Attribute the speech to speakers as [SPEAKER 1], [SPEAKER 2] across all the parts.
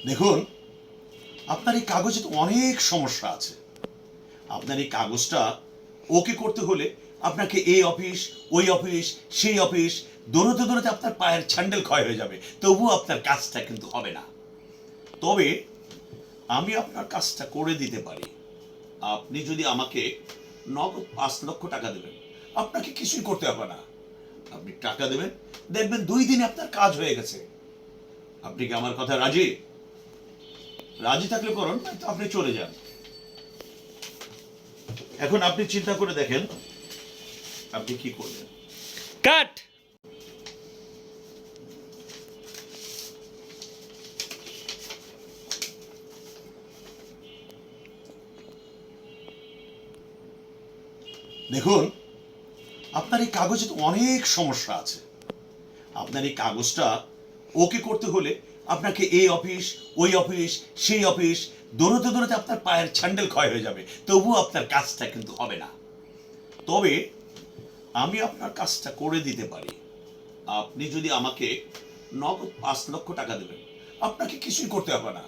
[SPEAKER 1] দেখুন, আপনার এই কাগজে তো অনেক সমস্যা আছে। আপনার এই কাগজটা ওকে করতে হলে আপনাকে এই অফিস, ওই অফিস, সেই অফিস দৌড়তে দৌড়তে আপনার পায়ের ছ্যান্ডেল ক্ষয় হয়ে যাবে, তবুও আপনার কাজটা কিন্তু হবে না। তবে আমি আপনার কাজটা করে দিতে পারি। আপনি যদি আমাকে নগদ ৫ লক্ষ টাকা দেবেন, আপনাকে কিছুই করতে হবে না। আপনি টাকা দেবেন, দেখবেন ২ দিনে আপনার কাজ হয়ে গেছে। আপনি কি আমার কথা রাজি? রাজি থাকলে করুন, নয়তো আপনি চলে যান। এখন আপনি চিন্তা করে দেখেন আপনি কি করবেন।
[SPEAKER 2] কাট।
[SPEAKER 1] দেখুন, আপনার এই কাগজে তো অনেক সমস্যা আছে। আপনার এই কাগজটা ওকে করতে হলে আপনাকে এই অফিস, ওই অফিস, সেই অফিস দৌড়তে দৌড়তে আপনার পায়ের ছ্যান্ডেল ক্ষয় হয়ে যাবে, তবুও আপনার কাজটা কিন্তু হবে না। তবে আমি আপনার কাজটা করে দিতে পারি। আপনি যদি আমাকে নগদ ৫ লক্ষ টাকা দেবেন, আপনাকে কিছুই করতে হবে না।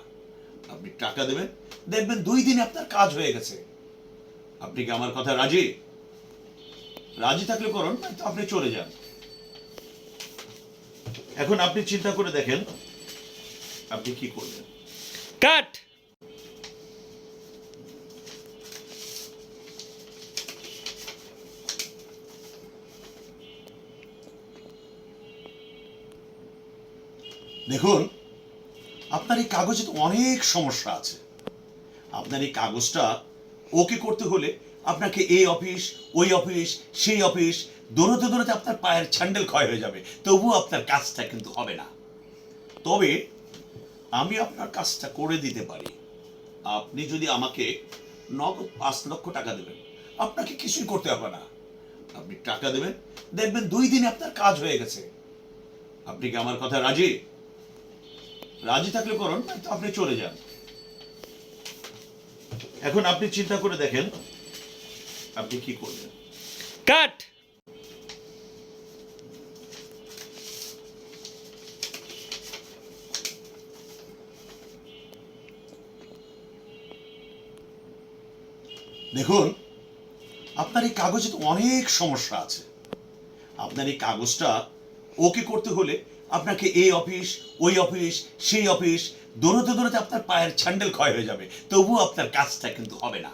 [SPEAKER 1] আপনি টাকা দেবেন, দেখবেন ২ দিনে আপনার কাজ হয়ে গেছে। আপনি কি আমার কথা রাজি? রাজি থাকলে করুন, নয়তো আপনি চলে যান। এখন আপনি চিন্তা করে দেখেন আপনি কি করবেন।
[SPEAKER 2] কাট।
[SPEAKER 1] দেখুন, আপনার এই কাগজে তো অনেক সমস্যা আছে। আপনার এই কাগজটা ওকে করতে হলে আপনাকে এই অফিস, ওই অফিস, সেই অফিস দৌড়তে দৌড়তে আপনার পায়ের ছ্যান্ডেল ক্ষয় হয়ে যাবে, তবুও আপনার কাজটা কিন্তু হবে না। তবে আমি আপনার কাজটা করে দিতে পারি। আপনি যদি আমাকে নগদ ৫ লক্ষ টাকা দেবেন, আপনাকে কিছুই করতে হবে না। আপনি টাকা দেবেন, দেখবেন ২ দিনে আপনার কাজ হয়ে গেছে। আপনি কি আমার কথা রাজি? রাজি থাকলে করুন, নয়তো আপনি চলে যান। এখন আপনি চিন্তা করে দেখেন আপনি কি করবেন।
[SPEAKER 2] কাট।
[SPEAKER 1] দেখুন, আপনার এই কাগজে তো অনেক সমস্যা আছে। আপনার এই কাগজটা ওকে করতে হলে আপনাকে এই অফিস, ওই অফিস, সেই অফিস দৌড়তে দৌড়তে আপনার পায়ের ছ্যান্ডেল ক্ষয় হয়ে যাবে, তবুও আপনার কাজটা কিন্তু হবে না।